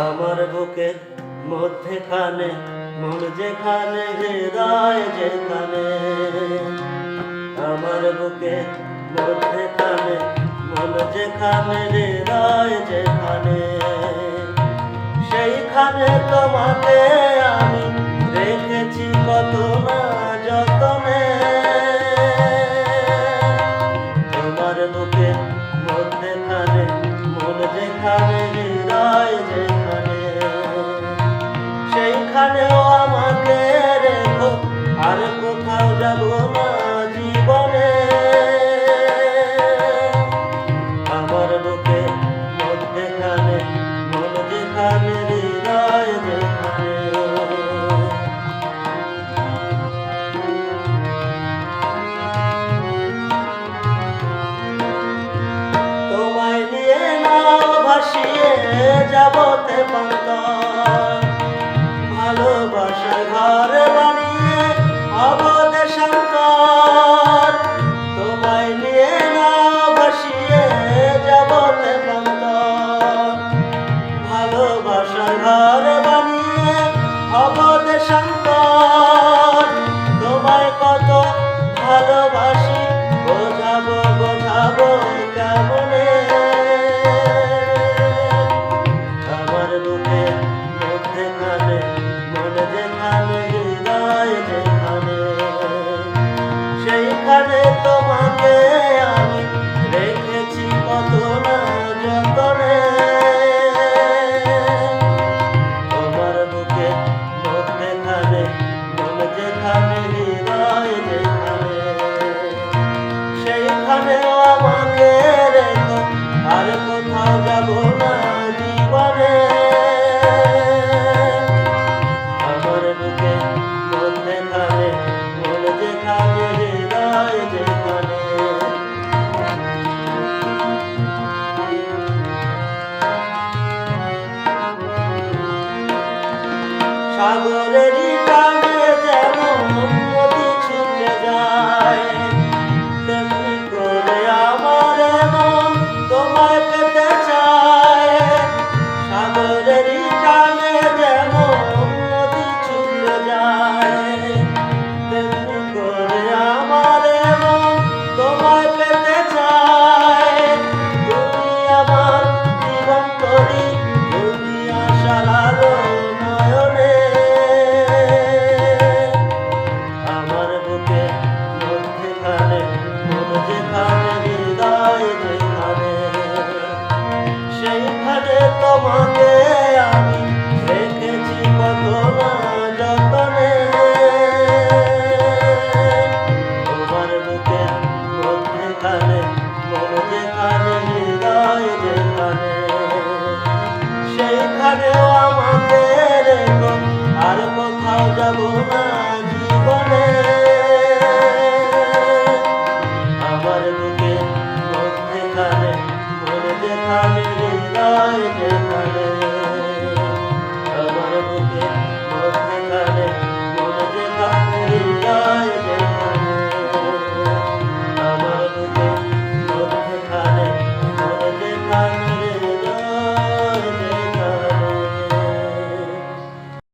আমার বুকের মধ্যেখানে মন যেখানে, হৃদয় যেখানে। আমার বুকের মধ্যেখানে মন যেখানে, হৃদয় যেখানে। সেইখানে তোমাকে আমি রেখেছি কত না যতনে। তোমার বুকের মধ্যেখানে মন যেখানে, হৃদয় যেখানে। সেইখানেও আমাকে রেখো, আর কোথাও যাব না জীবনে। আমার বুকের মধ্যেখানে মন যেখানে, হৃদয় যেখানে। তোমায় নিয়ে নাও ভাসিয়ে যাবতে পান্তার, ভালোবাসার ঘর বানিয়ে হব দেশান্তর। তোমায় নিয়ে নাও ভাসিয়ে যাবতে পান্তার, ভালোবাসার ঘর বানিয়ে হব দেশান্তর। তোমায় কত ভালোবাসি বোঝাবো বোঝাবো কেমনে। আমার বুকের মধ্যেখানে মন যেখানে, হৃদয় যেখানে। সেইখানে তোমাকে আমি রেখেছি কত না যতনে। তোমার বুকের মধ্যেখানে মন যেখানে, হৃদয় যেখানে। সেইখানেও আমাকে রেখো, আর কোথাও যাব না জীবনে। আমার বুকের মধ্যেখানে মন যেখানে, হৃদয় যেখানে। সাগরেরই